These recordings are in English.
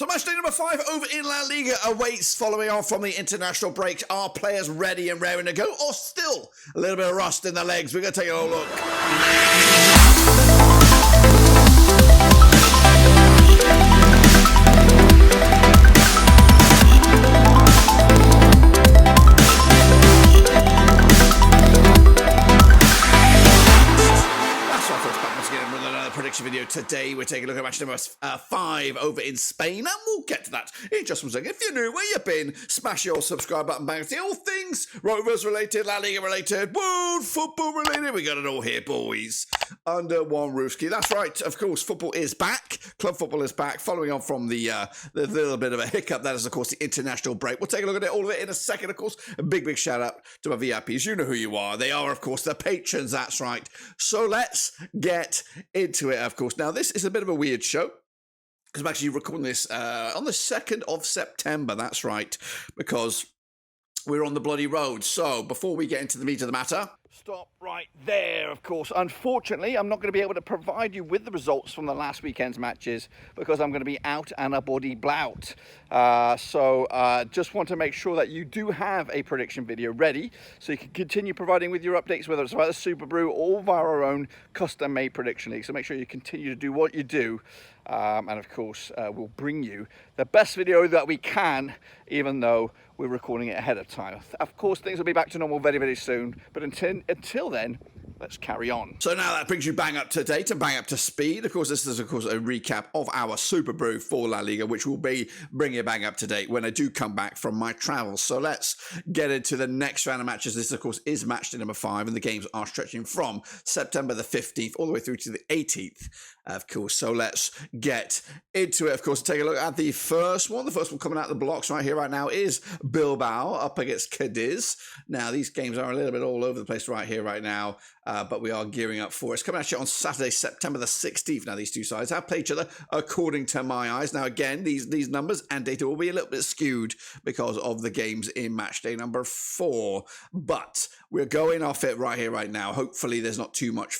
So matchday number 5 over in La Liga awaits following on from the international break. Are players ready and raring to go, or still a little bit of rust in the legs? We're going to take a little look. Prediction video today. We're taking a look at match number 5 over in Spain, and we'll get to that in just 1 second. If you're new, where you been, smash your subscribe button, bang, see all things Rovers related, La Liga related, world football related. We got it all here, boys, under one roof. That's right, of course, football is back. Club football is back, following on from the little bit of a hiccup that is, of course, the international break. We'll take a look at it, all of it, in a second, of course. A big shout out to my VIPs. You know who you are. They are, of course, the patrons. That's right. So let's get into it, of course. Now, this is a bit of a weird show, because I'm actually recording this on the 2nd of September. That's right, because we're on the bloody road. So before we get into the meat of the matter, stop right there, of course. Unfortunately, I'm not going to be able to provide you with the results from the last weekend's matches because I'm going to be out and a body blout. So just want to make sure that you do have a prediction video ready so you can continue providing with your updates, whether it's about the Super Brew or via our own custom-made prediction league. So make sure you continue to do what you do. And of course, we'll bring you the best video that we can, even though we're recording it ahead of time. Of course, things will be back to normal very, very soon. But until then, let's carry on. So now that brings you bang up to date and bang up to speed. Of course, this is, of course, a recap of our Super Brew for La Liga, which will be bringing it bang up to date when I do come back from my travels. So let's get into the next round of matches. This, of course, is matchday number 5, and the games are stretching from September the 15th all the way through to the 18th, of course. So let's get into it, of course. Take a look at the first one. The first one coming out of the blocks right here, right now, is Bilbao up against Cadiz. Now, these games are a little bit all over the place right here, right now. But we are gearing up for it. It's coming at you on Saturday, September the 16th. Now, these two sides have played each other according to my eyes. Now, again, these numbers and data will be a little bit skewed because of the games in matchday number 4. But we're going off it right here, right now. Hopefully, there's not too much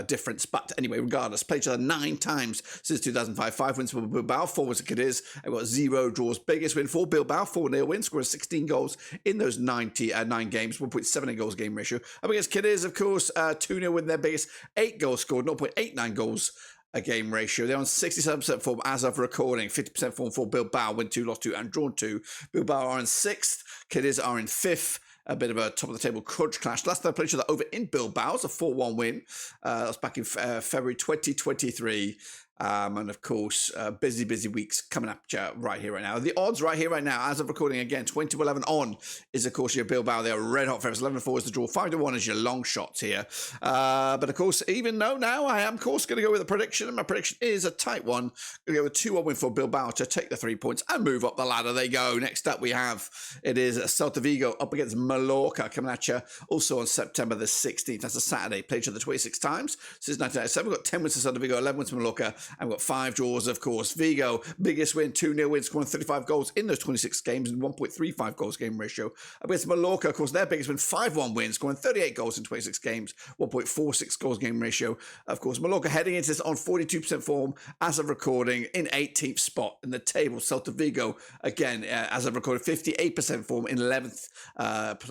difference. But anyway, regardless, played each other 9 times since 2005. 5 wins for Bilbao, 4 wins for Cadiz. I've got 0 draws. Biggest win for Bilbao, 4-0 win, scoring 16 goals in those 9 games, 1.78 goals game ratio. Up against Cadiz, of course, 2-0 win, their biggest, 8 goals scored, 0.89 goals a game ratio. They're on 67% form as of recording, 50% form for Bilbao, win 2, lost 2, and drawn 2. Bilbao are in 6th, Cadiz are in 5th. A bit of a top-of-the-table crunch clash. Last time I played each other over in Bilbao, it's a 4-1 win. That was back in February 2023. And of course, busy weeks coming up right here, right now. The odds right here, right now, as of recording again, 20-11 on is, of course, your Bilbao. They're red hot favorites. 11-4 is the draw. 5-1 is your long shots here. But of course, even though now I am, of course, going to go with a prediction, and my prediction is a tight one. Going to go with 2-1 win for Bilbao to take the 3 points and move up the ladder. They go. Next up, we have, it is Celta Vigo up against Mallorca coming at you also on September the 16th. That's a Saturday. Played each other 26 times since 1997. We've got 10 wins for Celta Vigo, 11 wins for Mallorca. And we've got 5 draws, of course. Vigo, biggest win, 2-0 win, scoring 35 goals in those 26 games and 1.35 goals game ratio. Against Mallorca, of course, their biggest win, 5-1 win, scoring 38 goals in 26 games, 1.46 goals game ratio. Of course, Mallorca heading into this on 42% form as of recording, in 18th spot in the table. Celta Vigo, again, as of recording, 58% form in 11th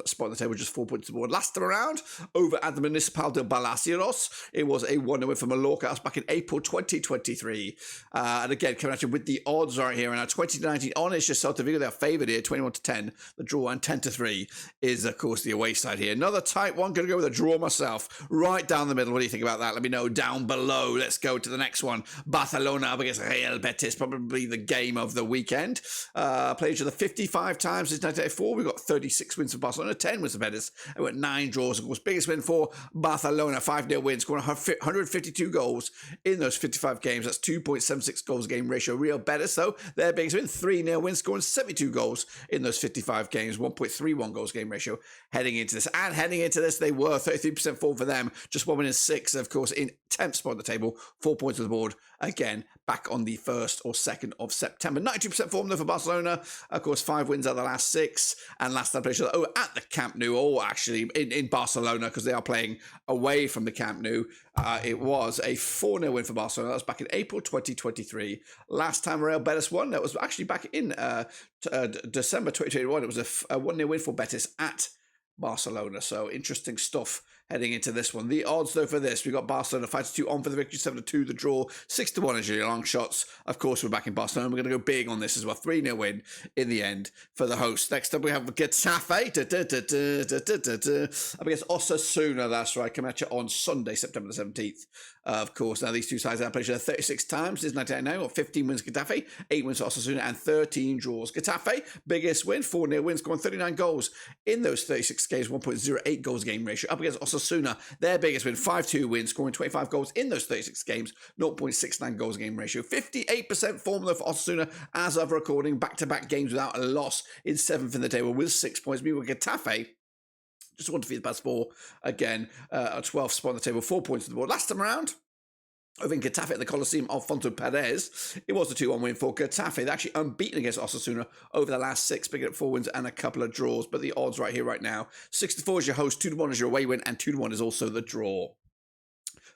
spot in the table, just 4 points aboard. Last time around, over at the Municipal de Balacios, it was a 1-0 win for Mallorca. That's back in April 2023. And again, coming at you with the odds right here. And now 2019 on is just Celta Vigo. They're favoured here, 21-10. The draw, and 10-3 is, of course, the away side here. Another tight one. Going to go with a draw myself. Right down the middle. What do you think about that? Let me know down below. Let's go to the next one. Barcelona up against Real Betis. Probably the game of the weekend. Played each other 55 times since 1984. We've got 36 wins for Barcelona, 10 wins for Betis. And we've got 9 draws. Of course, biggest win for Barcelona. 5-0 win, scoring 152 goals in those 55 games. That's 2.76 goals game ratio. Real Betis, though, their biggest win, 3-0 win, scoring 72 goals in those 55 games, 1.31 goals game ratio heading into this. And heading into this, they were 33% form for them, just 1 win in 6, of course, in 10th spot on the table, 4 points on the board again back on the 1st or 2nd of September. 92% form though for Barcelona. Of course, 5 wins out of the last 6. And last time played at the Camp Nou, or actually in Barcelona, because they are playing away from the Camp Nou. It was a 4-0 win for Barcelona. That was back in April 2023. Last time Real Betis won, that was actually back in December 2021. It was a 1-0 win for Betis at Barcelona. So interesting stuff heading into this one. The odds though for this, we got Barcelona 5-2 on for the victory, 7-2 the draw, 6-1 as your long shots. Of course, we're back in Barcelona. We're going to go big on this as well. 3-0 win in the end for the host. Next up, we have Getafe up against Osasuna. That's right, coming at you on Sunday, September the 17th. Of course, now these two sides have played each other 36 times since 1999. 15 wins Getafe, 8 wins for Osasuna, and 13 draws. Getafe, biggest win, 4-0 wins, scoring 39 goals in those 36 games, 1.08 goals game ratio. Up against Osasuna, their biggest win, 5-2 wins, scoring 25 goals in those 36 games, 0.69 goals game ratio. 58% form though for Osasuna as of recording, back-to-back games without a loss in 7th in the table with 6 points. Meanwhile, Getafe just want to feed the past 4 again, a 12th spot on the table, 4 points on the board. Last time around, over in Getafe at the Coliseum, Alfonso Perez, it was a 2-1 win for Getafe. They're actually unbeaten against Osasuna over the last 6, picking up 4 wins and a couple of draws. But the odds right here, right now, 6-4 is your host, 2-1 is your away win, and 2-1 is also the draw.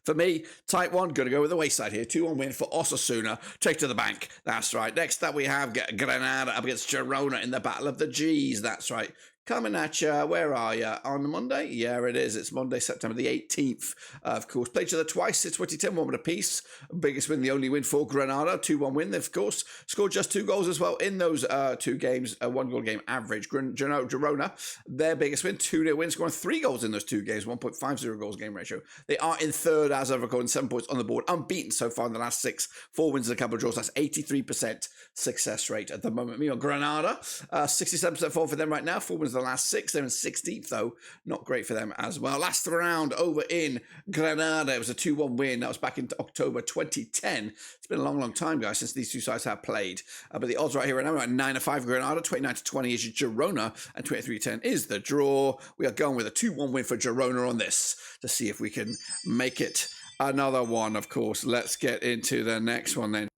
For me, tight one, going to go with the wayside here. 2-1 win for Osasuna. Take to the bank. That's right. Next up, we have Granada up against Girona in the Battle of the G's. That's right. Coming at you, where are you? On Monday? Yeah, it is. It's Monday, September the 18th. Of course, played each other twice. It's 2010, 1 apiece. Biggest win, the only win for Granada. 2-1 win. They, of course, scored just 2 goals as well in those 2 games. A 1-goal game average. Girona, their biggest win, 2-0 win, scoring 3 goals in those 2 games. 1.50 goals game ratio. They are in 3rd as of recording, 7 points on the board. Unbeaten so far in the last 6. 4 wins and a couple of draws. That's 83% success rate at the moment. Meanwhile, Granada, 67% form for them right now. 4 wins the last 6. They're in 16th, though. Not great for them as well. Last round over in Granada, it was a 2-1 win. That was back in October 2010. It's been a long, long time, guys, since these two sides have played. But the odds right here right now are at 9-5 Granada, 29-20 is Girona, and 23-10 is the draw. We are going with a 2-1 win for Girona on this to see if we can make it another one, of course. Let's get into the next one then.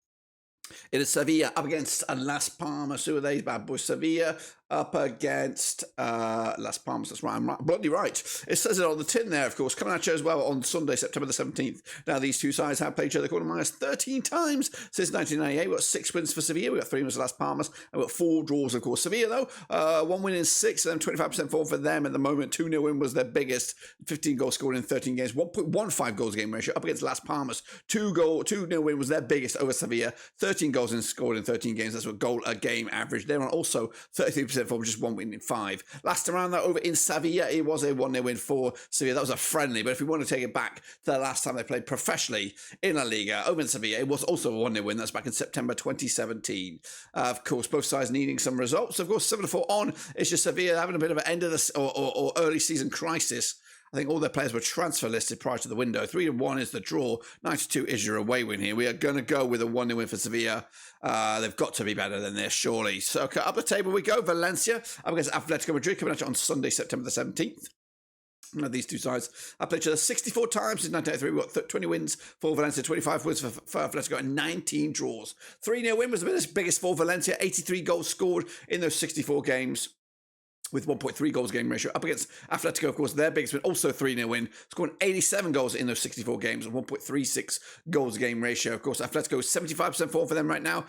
It is Sevilla up against Las Palmas. Who are they, bad boys? Sevilla up against Las Palmas. That's right. I'm bloody right. It says it on the tin there, of course. Coming at you as well on Sunday, September the 17th. Now, these two sides have played each other minus 13 times since 1998. We've got 6 wins for Sevilla. We've got 3 wins for Las Palmas. And we've got 4 draws, of course. Sevilla, though, 1 win in 6, and then 25% form for them at the moment. 2-0 win was their biggest. 15 goals scored in 13 games. 1.15 goals game ratio up against Las Palmas. 2-0 win was their biggest over Sevilla. 13 goals scored in 13 games. That's what goal a game average. They're on also 33% form, just 1 win in 5. Last time around, though, over in Sevilla, it was a 1-0 win for Sevilla. That was a friendly, but if we want to take it back to the last time they played professionally in La Liga, over in Sevilla, it was also a 1-0 win. That's back in September 2017. Of course, both sides needing some results. Of course, 7-4 on. It's just Sevilla having a bit of an end of this or early season crisis. I think all their players were transfer listed prior to the window. 3-1 is the draw. 9-2 is your away win here. We are going to go with a 1-0 win for Sevilla. They've got to be better than this, surely. So up the table we go. Valencia up against Atletico Madrid coming at you on Sunday, September the 17th. Now, these two sides have played each other 64 times since 1983. We've got 20 wins for Valencia, 25 wins for Atletico, and 19 draws. 3-0 win was the biggest for Valencia. 83 goals scored in those 64 games, with 1.3 goals game ratio. Up against Atletico, of course, their biggest win, also 3-0 win, scoring 87 goals in those 64 games, and 1.36 goals game ratio. Of course, Atletico is 75% form for them right now.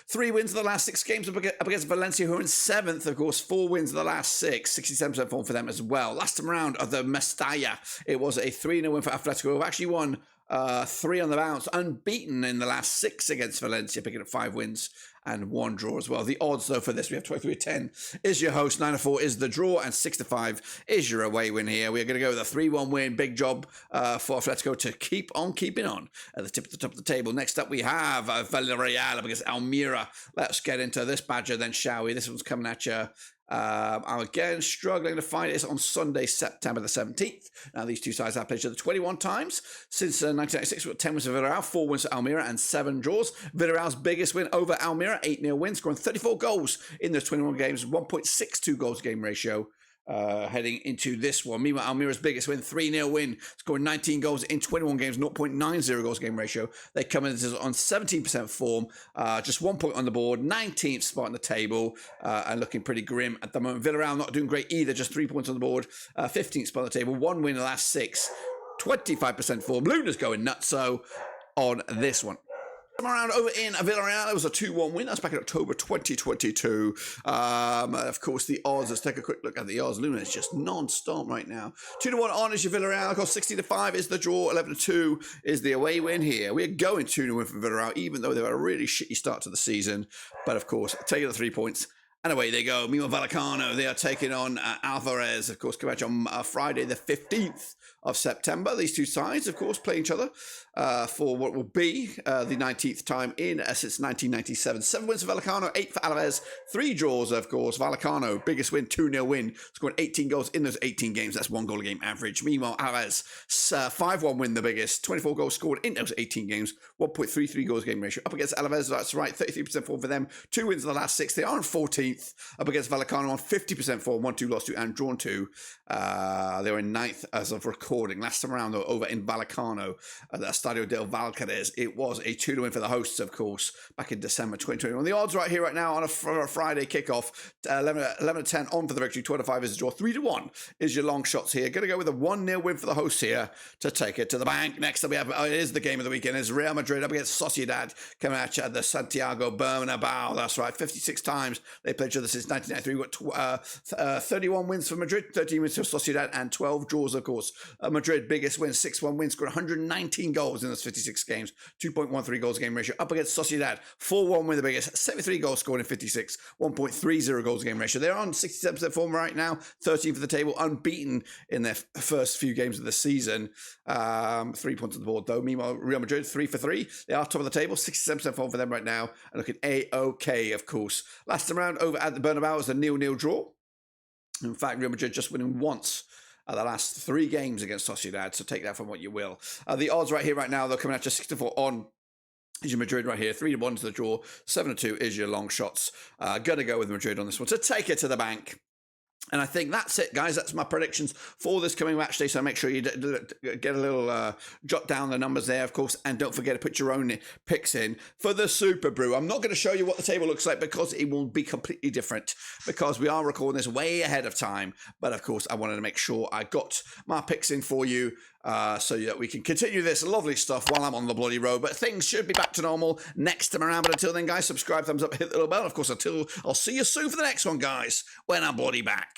3 wins in the last 6 games up against Valencia, who are in 7th. Of course, 4 wins in the last 6, 67% form for them as well. Last time around of the Mestalla, it was a 3-0 win for Atletico, who have actually won 3 on the bounce, unbeaten in the last 6 against Valencia, picking up 5 wins and 1 draw as well. The odds, though, for this, we have 23-10 is your host, 9-4 is the draw, and 6-5 is your away win here. We are going to go with a 3-1 win. Big job for Atletico to keep on keeping on at the top of the table. Next up, we have Villarreal up against Almira. Let's get into this badger then, shall we? This one's coming at you. I'm again struggling to find it. It's on Sunday, September the 17th. Now, these two sides have played each other 21 times since 1996. We've got 10 wins for Villarreal, 4 wins for Almira, and 7 draws. Villarreal's biggest win over Almira, 8-0 win, scoring 34 goals in those 21 games, 1.62 goals game ratio. heading into this one. Meanwhile, Almira's biggest win, 3-0 win, scoring 19 goals in 21 games, 0.90 goals game ratio. They come in on 17% form, just 1 point on the board, 19th spot on the table, and looking pretty grim at the moment. Villarreal not doing great either, just 3 points on the board, 15th spot on the table, 1 win in the last 6, 25% form. Luna's going nuts so on this one. Around over in Villarreal, it was a 2-1 win. That's back in October 2022. Of course, the odds. Let's take a quick look at the odds. Luna is just non-stop right now. 2-1 on is your Villarreal. Of course, 60-5 is the draw. 11-2 is the away win here. We're going 2-0 win for Villarreal, even though they were a really shitty start to the season. But of course, taking the 3 points. And away they go. Meanwhile, Vallecano, they are taking on Alvarez. Of course, come back on Friday, the 15th of September. These two sides, of course, play each other for what will be the 19th time in since 1997. 7 wins for Vallecano, 8 for Alaves, 3 draws, of course. Vallecano, biggest win, 2-0 win, scoring 18 goals in those 18 games. That's 1 goal a game average. Meanwhile, Alaves, 5-1 win, the biggest, 24 goals scored in those 18 games, 1.33 goals game ratio. Up against Alaves, that's right, 33% form for them, 2 wins in the last 6. They are on 14th. Up against Vallecano on 50% form, 1-2 lost to and drawn 2. They were in 9th as of recording. Last time around, though, over in Vallecano at the Estadio del Valcarez, it was a 2-0 win for the hosts, of course, back in December 2021. The odds right here, right now, on a Friday kickoff, 11-10 on for the victory, 2-5 is the draw, 3-1 is your long shots here. Going to go with a 1-0 win for the hosts here to take it to the bank. Next up, we have, it is the game of the weekend, is Real Madrid up against Sociedad, coming at you at the Santiago Bernabeu. That's right, 56 times they played each other since 1993. We've got 31 wins for Madrid, 13 wins for Sociedad, and 12 draws, of course. Madrid, biggest win, 6-1 win, scored 119 goals in those 56 games, 2.13 goals game ratio. Up against Sociedad, 4-1 win, the biggest, 73 goals scored in 56, 1.30 goals game ratio. They're on 67% form right now, 13 for the table, unbeaten in their first few games of the season. 3 points on the board, though. Meanwhile, Real Madrid, 3 for 3. They are top of the table, 67% form for them right now, and looking A-OK, of course. Last time around over at the Bernabeu was a 0-0 draw. In fact, Real Madrid just winning once the last 3 games against Sociedad, so take that from what you will. The odds right here, right now, they're coming at you 64 on is your Madrid right here. 3-1 to the draw, 7-2 is your long shots. Gonna go with Madrid on this one to take it to the bank. And I think that's it, guys. That's my predictions for this coming match day. So make sure you get a little jot down the numbers there, of course. And don't forget to put your own picks in for the Super Brew. I'm not going to show you what the table looks like because it will be completely different because we are recording this way ahead of time. But, of course, I wanted to make sure I got my picks in for you so that we can continue this lovely stuff while I'm on the bloody road. But things should be back to normal next time around. But until then, guys, subscribe, thumbs up, hit the little bell. Of course, I'll see you soon for the next one, guys, when I'm bloody back.